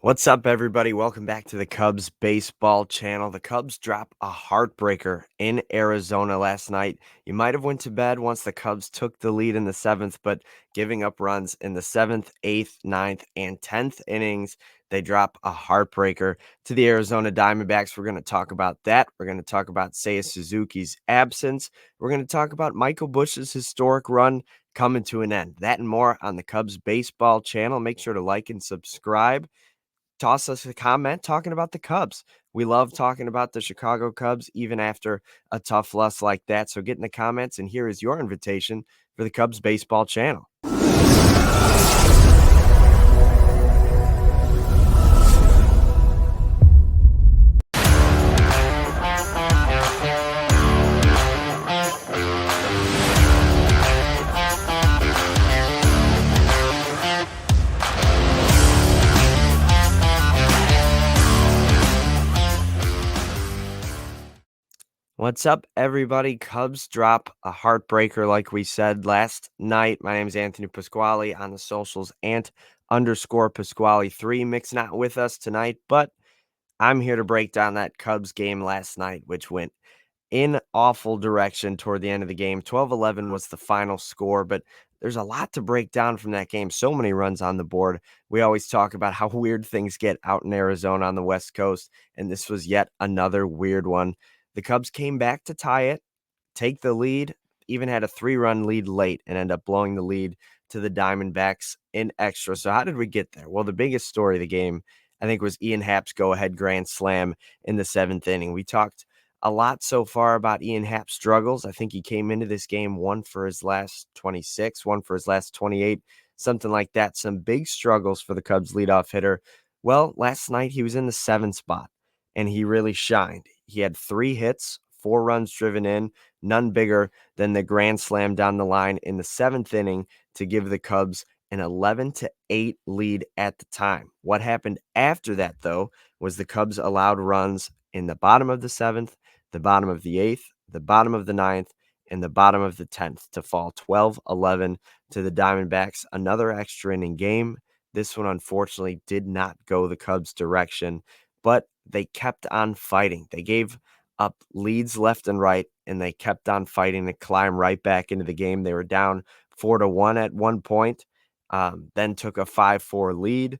What's up, everybody? Welcome back to the Cubs baseball channel. The Cubs drop a heartbreaker in Arizona last night. You might have went to bed once the Cubs took the lead in the seventh, but giving up runs in the seventh, eighth, ninth, and 10th innings, they drop a heartbreaker to the Arizona Diamondbacks. We're going to talk about that. We're going to talk about Seiya Suzuki's absence. We're going to talk about Michael Busch's historic run coming to an end. That and more on the Cubs baseball channel. Make sure to like and subscribe. Toss us a comment talking about the Cubs. We love talking about the Chicago Cubs, even after a tough loss like that. So get in the comments, and here is your invitation for the Cubs baseball channel. What's up, everybody? Cubs drop a heartbreaker, like we said last night. My name is Anthony Pasquale on the socials, ant_Pasquale3. Mick's not with us tonight, but I'm here to break down that Cubs game last night, which went in awful direction toward the end of the game. 12-11 was the final score, but there's a lot to break down from that game. So many runs on the board. We always talk about how weird things get out in Arizona on the West Coast, and this was yet another weird one. The Cubs came back to tie it, take the lead, even had a 3-run lead late and end up blowing the lead to the Diamondbacks in extra. So how did we get there? Well, the biggest story of the game, I think, was Ian Happ's go-ahead grand slam in the 7th inning. We talked a lot so far about Ian Happ's struggles. I think he came into this game 1 for his last 26, 1 for his last 28, something like that. Some big struggles for the Cubs leadoff hitter. Well, last night he was in the 7th spot, and he really shined. He had 3 hits, 4 runs driven in, none bigger than the grand slam down the line in the 7th inning to give the Cubs an 11-8 lead at the time. What happened after that, though, was the Cubs allowed runs in the bottom of the 7th, the bottom of the 8th, the bottom of the 9th, and the bottom of the 10th to fall 12-11 to the Diamondbacks. Another extra inning game. This one, unfortunately, did not go the Cubs' direction, but they kept on fighting. They gave up leads left and right, and they kept on fighting to climb right back into the game. They were down 4-1 at one point, then took a 5-4 lead.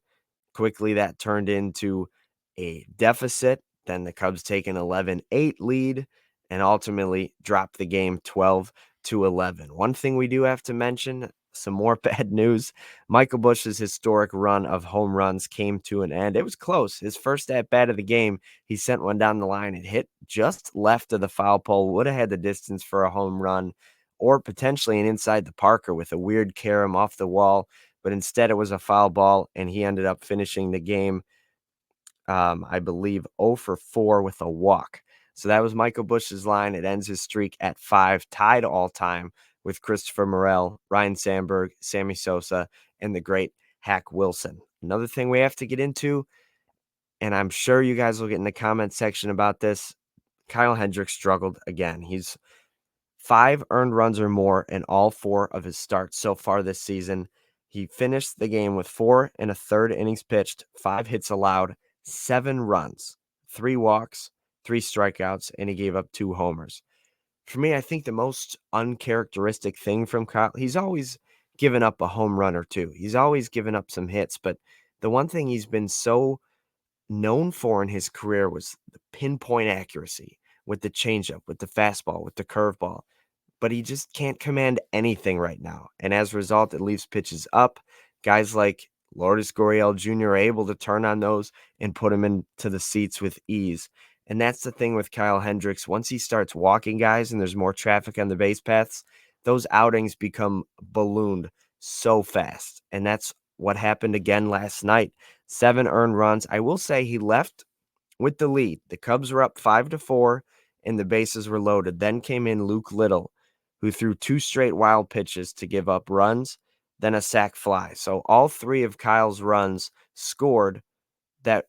Quickly, that turned into a deficit. Then the Cubs take an 11-8 lead and ultimately drop the game 12-11. One thing we do have to mention, some more bad news. Michael Busch's historic run of home runs came to an end. It was close. His first at-bat of the game, he sent one down the line. It hit just left of the foul pole, would have had the distance for a home run, or potentially an inside the Parker with a weird carom off the wall. But instead, it was a foul ball, and he ended up finishing the game, I believe, 0 for 4 with a walk. So that was Michael Busch's line. It ends his streak at 5, tied all time with Christopher Morel, Ryan Sandberg, Sammy Sosa, and the great Hack Wilson. Another thing we have to get into, and I'm sure you guys will get in the comment section about this, Kyle Hendricks struggled again. He's 5 earned runs or more in all 4 of his starts so far this season. He finished the game with 4 1/3 innings pitched, 5 hits allowed, 7 runs, 3 walks, 3 strikeouts, and he gave up 2 homers. For me, I think the most uncharacteristic thing from Kyle, he's always given up a home run or 2. He's always given up some hits, but the one thing he's been so known for in his career was the pinpoint accuracy with the changeup, with the fastball, with the curveball. But he just can't command anything right now. And as a result, it leaves pitches up. Guys like Lourdes Gurriel Jr. are able to turn on those and put him into the seats with ease. And that's the thing with Kyle Hendricks. Once he starts walking guys and there's more traffic on the base paths, those outings become ballooned so fast. And that's what happened again last night. 7 earned runs. I will say he left with the lead. The Cubs were up 5-4 and the bases were loaded. Then came in Luke Little, who threw 2 straight wild pitches to give up runs, then a sac fly. So all 3 of Kyle's runs scored that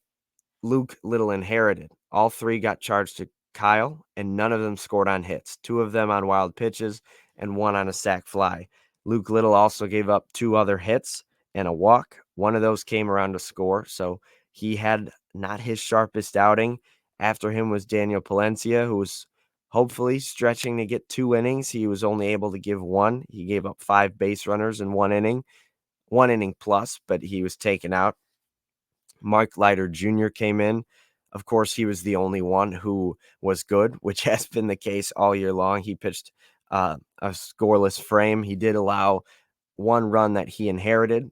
Luke Little inherited. All 3 got charged to Kyle, and none of them scored on hits. 2 of them on wild pitches and 1 on a sac fly. Luke Little also gave up 2 other hits and a walk. One of those came around to score. So He had not his sharpest outing. After him was Daniel Palencia, who was hopefully stretching to get 2 innings. He was only able to give 1. He gave up 5 base runners in 1 inning plus, but he was taken out. Mark Leiter Jr. came in. Of course, he was the only one who was good, which has been the case all year long. He pitched a scoreless frame. He did allow 1 run that he inherited.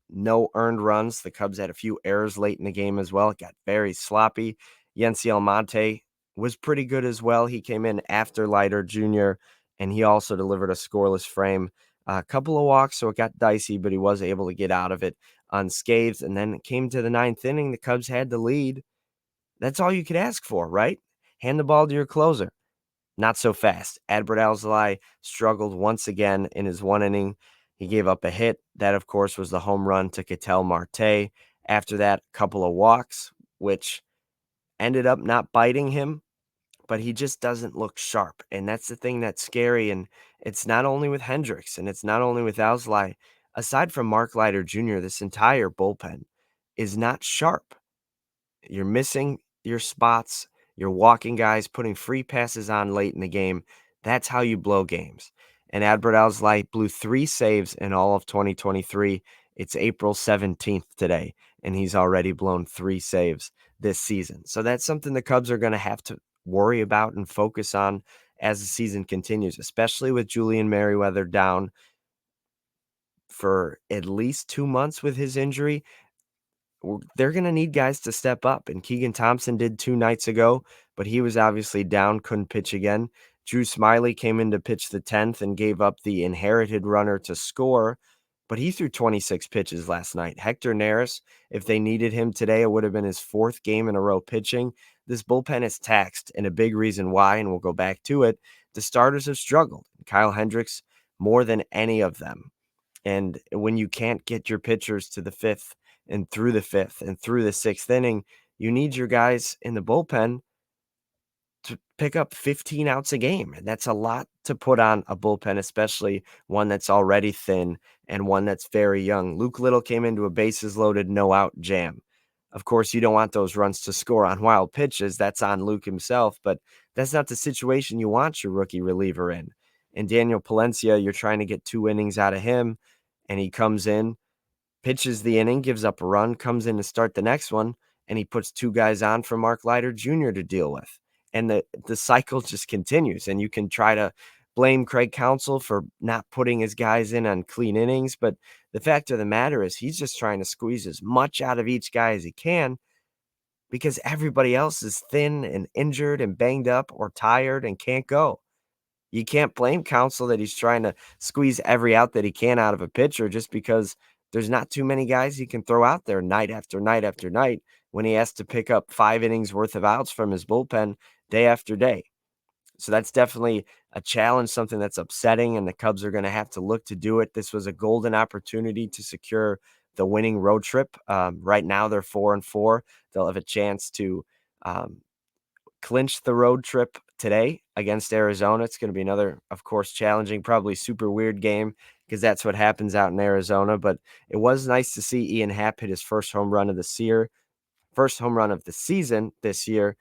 No earned runs. The Cubs had a few errors late in the game as well. It got very sloppy. Yency Almonte was pretty good as well. He came in after Leiter Jr., and he also delivered a scoreless frame. A couple of walks, so it got dicey, but he was able to get out of it unscathed. And then it came to the 9th inning. The Cubs had the lead. That's all you could ask for, right? Hand the ball to your closer. Not so fast. Adbert Alzolay struggled once again in his 1 inning. He gave up a hit. That, of course, was the home run to Ketel Marte. After that, a couple of walks, which ended up not biting him, but he just doesn't look sharp. And that's the thing that's scary. And it's not only with Hendricks and it's not only with Alzolay. Aside from Mark Leiter Jr., this entire bullpen is not sharp. You're missing your spots. You're walking guys, putting free passes on late in the game. That's how you blow games. And Adbert Alzolay blew 3 saves in all of 2023. It's April 17th today, and he's already blown 3 saves this season. So that's something the Cubs are going to have to worry about and focus on as the season continues, especially with Julian Merriweather down for at least 2 months with his injury. They're going to need guys to step up. And Keegan Thompson did 2 nights ago, but he was obviously down, couldn't pitch again. Drew Smiley came in to pitch the 10th and gave up the inherited runner to score, but he threw 26 pitches last night. Hector Neris, if they needed him today, it would have been his 4th game in a row pitching. This bullpen is taxed, and a big reason why, and we'll go back to it, the starters have struggled. Kyle Hendricks more than any of them. And when you can't get your pitchers to the 5th and through the 5th and through the 6th inning, you need your guys in the bullpen to pick up 15 outs a game. And that's a lot to put on a bullpen, especially one that's already thin and one that's very young. Luke Little came into a bases loaded, no out jam. Of course, you don't want those runs to score on wild pitches. That's on Luke himself, but that's not the situation you want your rookie reliever in. And Daniel Palencia, you're trying to get 2 innings out of him, and he comes in, pitches the inning, gives up a run, comes in to start the next one, and he puts 2 guys on for Mark Leiter Jr. to deal with. And the cycle just continues. And you can try to blame Craig Counsell for not putting his guys in on clean innings, but the fact of the matter is he's just trying to squeeze as much out of each guy as he can because everybody else is thin and injured and banged up or tired and can't go. You can't blame Counsell that he's trying to squeeze every out that he can out of a pitcher just because there's not too many guys he can throw out there night after night after night when he has to pick up 5 innings worth of outs from his bullpen day after day. So that's definitely a challenge, something that's upsetting, and the Cubs are going to have to look to do it. This was a golden opportunity to secure the winning road trip. Right now they're 4-4. They'll have a chance to clinch the road trip today against Arizona. It's going to be another, of course, challenging, probably super weird game because that's what happens out in Arizona. But it was nice to see Ian Happ hit his first home run of the season this year.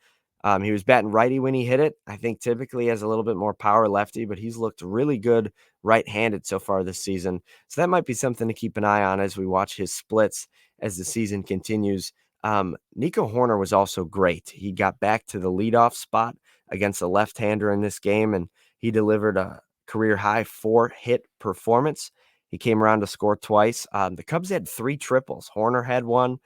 He was batting righty when he hit it. I think typically he has a little bit more power lefty, but he's looked really good right-handed so far this season. So that might be something to keep an eye on as we watch his splits as the season continues. Nico Hoerner was also great. He got back to the leadoff spot against a left-hander in this game, and he delivered a career-high 4-hit performance. He came around to score twice. The Cubs had 3 triples. Hoerner had one.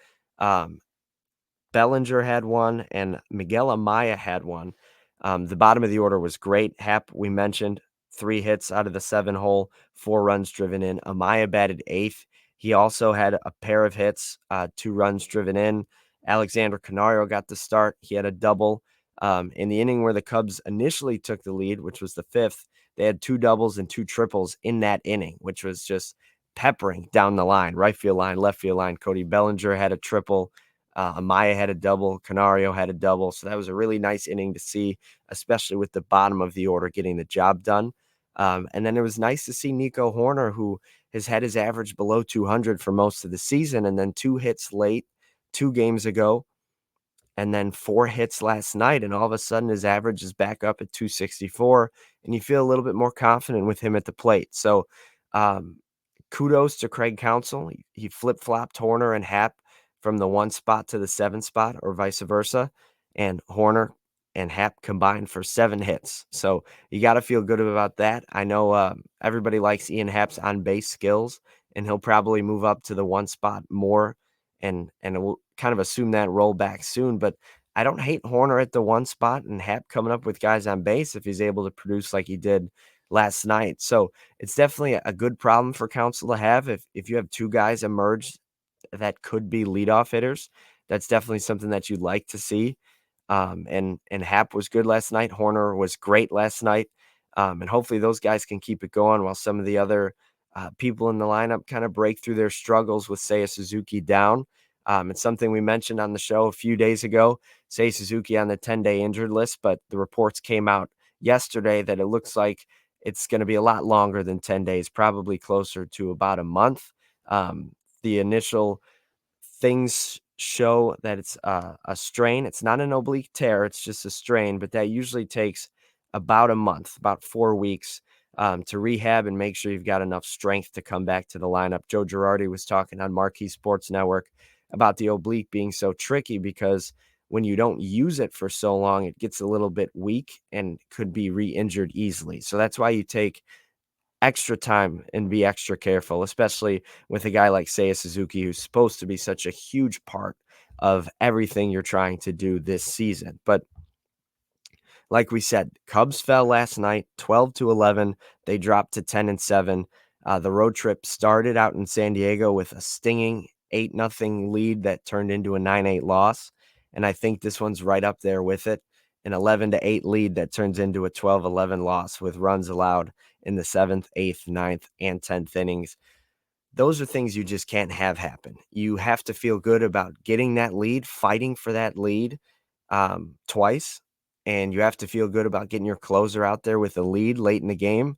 Bellinger had one, and Miguel Amaya had one. The bottom of the order was great. Happ, we mentioned, 3 hits out of the 7 hole, 4 runs driven in. Amaya batted 8th. He also had a pair of hits, 2 runs driven in. Alexander Canario got the start. He had a double. In the inning where the Cubs initially took the lead, which was the 5th, they had 2 doubles and 2 triples in that inning, which was just peppering down the line, right field line, left field line. Cody Bellinger had a triple. Amaya had a double. Canario had a double. So that was a really nice inning to see, especially with the bottom of the order getting the job done. And then it was nice to see Nico Hoerner, who has had his average below 200 for most of the season, and then 2 hits late 2 games ago and then 4 hits last night, and all of a sudden his average is back up at 264, and you feel a little bit more confident with him at the plate. So, um, kudos to Craig Counsell. He flip-flopped Horner and Happ from the 1 spot to the 7 spot or vice versa, and Horner and Happ combined for 7 hits. So, you gotta feel good about that. I know, everybody likes Ian Happ's on-base skills, and he'll probably move up to the 1 spot more and we'll kind of assume that role back soon. But I don't hate Horner at the 1 spot and Happ coming up with guys on base if he's able to produce like he did last night. So it's definitely a good problem for Counsell to have if you have 2 guys emerge that could be leadoff hitters. That's definitely something that you'd like to see. And Happ was good last night. Horner was great last night. And hopefully those guys can keep it going while some of the other people in the lineup kind of break through their struggles with, say, a Suzuki down. It's something we mentioned on the show a few days ago, say Suzuki on the 10-day injured list, but the reports came out yesterday that it looks like it's going to be a lot longer than 10 days, probably closer to about a month. The initial things show that it's a strain. It's not an oblique tear, it's just a strain, but that usually takes about a month, about 4 weeks to rehab and make sure you've got enough strength to come back to the lineup. Joe Girardi was talking on Marquee Sports Network about the oblique being so tricky because when you don't use it for so long, it gets a little bit weak and could be re-injured easily. So that's why you take extra time and be extra careful, especially with a guy like Seiya Suzuki, who's supposed to be such a huge part of everything you're trying to do this season. But like we said, Cubs fell last night, 12-11. They dropped to 10-7. The road trip started out in San Diego with a stinging 8-0 lead that turned into a 9-8 loss. And I think this one's right up there with it. An 11-8 lead that turns into a 12-11 loss with runs allowed in the 7th, 8th, 9th, and 10th innings. Those are things you just can't have happen. You have to feel good about getting that lead, fighting for that lead twice, and you have to feel good about getting your closer out there with a lead late in the game.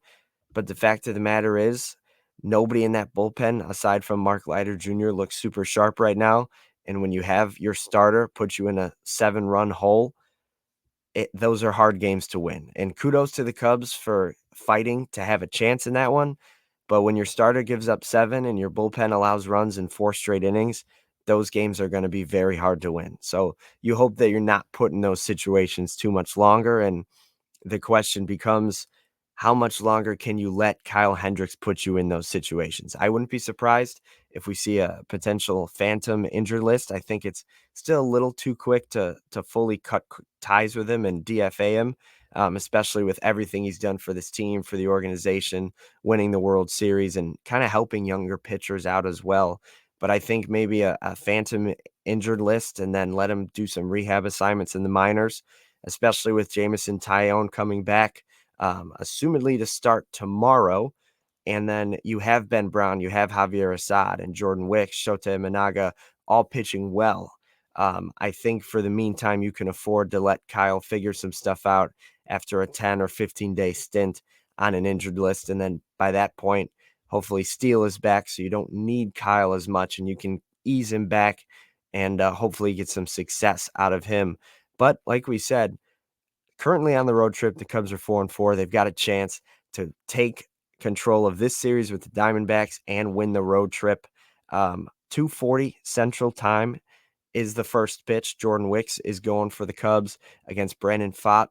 But the fact of the matter is, nobody in that bullpen, aside from Mark Leiter Jr., looks super sharp right now. And when you have your starter put you in a 7-run hole, those are hard games to win. And kudos to the Cubs for fighting to have a chance in that one. But when your starter gives up 7 and your bullpen allows runs in 4 straight innings, those games are going to be very hard to win. So you hope that you're not put in those situations too much longer. And the question becomes, how much longer can you let Kyle Hendricks put you in those situations? I wouldn't be surprised if we see a potential phantom injured list. I think it's still a little too quick to fully cut ties with him and DFA him, especially with everything he's done for this team, for the organization, winning the World Series and kind of helping younger pitchers out as well. But I think maybe a phantom injured list and then let him do some rehab assignments in the minors, especially with Jameson Taillon coming back, assumedly to start tomorrow. And then you have Ben Brown, you have Javier Assad and Jordan Wicks, Shota Imanaga, all pitching well. I think for the meantime, you can afford to let Kyle figure some stuff out after a 10 or 15-day stint on an injured list. And then by that point, hopefully Steele is back, so you don't need Kyle as much and you can ease him back and hopefully get some success out of him. But like we said, currently on the road trip, the Cubs are 4-4. They've got a chance to take control of this series with the Diamondbacks and win the road trip. 2:40 Central Time is the first pitch. Jordan Wicks is going for the Cubs against Brandon Pfaadt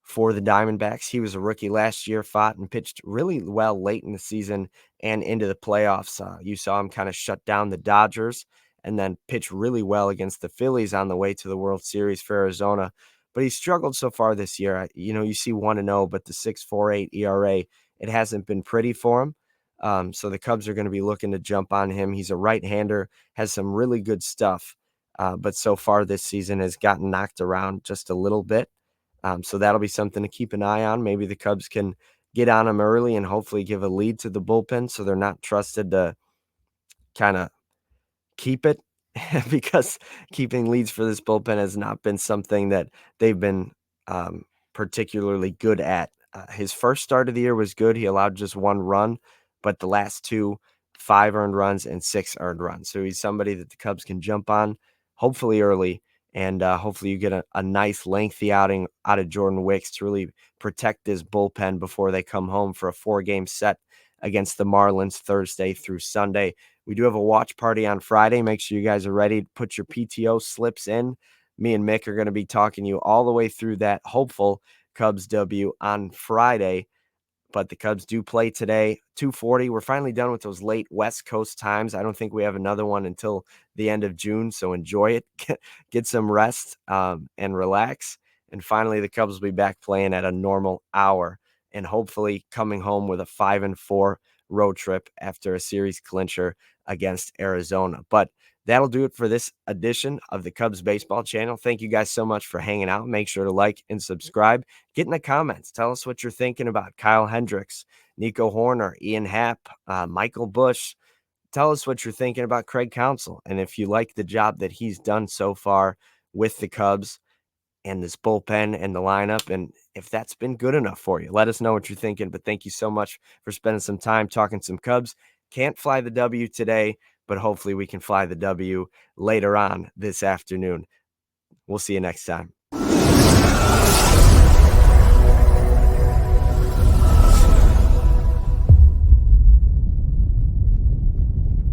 for the Diamondbacks. He was a rookie last year, fought and pitched really well late in the season and into the playoffs. You saw him kind of shut down the Dodgers and then pitch really well against the Phillies on the way to the World Series for Arizona. But he struggled so far this year. You see 1-0, but the 6.48 ERA, it hasn't been pretty for him. So the Cubs are going to be looking to jump on him. He's a right-hander, has some really good stuff, but so far this season has gotten knocked around just a little bit. So that'll be something to keep an eye on. Maybe the Cubs can get on him early and hopefully give a lead to the bullpen so they're not trusted to kind of keep it because keeping leads for this bullpen has not been something that they've been particularly good at. His first start of the year was good. He allowed just 1 run, but the last 2, 5 earned runs and 6 earned runs. So he's somebody that the Cubs can jump on. hopefully early. And hopefully you get a nice lengthy outing out of Jordan Wicks to really protect his bullpen before they come home for a 4-game set against the Marlins Thursday through Sunday. We do have a watch party on Friday. Make sure you guys are ready to put your PTO slips in. Me and Mick are going to be talking to you all the way through that hopeful Cubs W on Friday. But the Cubs do play today, 2:40. We're finally done with those late West Coast times. I don't think we have another one until the end of June, so enjoy it. Get some rest and relax. And finally, the Cubs will be back playing at a normal hour and hopefully coming home with a 5-4 road trip after a series clincher against Arizona. But that'll do it for this edition of the Cubs Baseball Channel. Thank you guys so much for hanging out. Make sure to like and subscribe. Get in the comments. Tell us what you're thinking about Kyle Hendricks, Nico Horner, Ian Happ, Michael Busch. Tell us what you're thinking about Craig Counsell. And if you like the job that he's done so far with the Cubs and this bullpen and the lineup, and if that's been good enough for you, let us know what you're thinking. But thank you so much for spending some time talking some Cubs. Can't fly the W today, but hopefully we can fly the W later on this afternoon. We'll see you next time.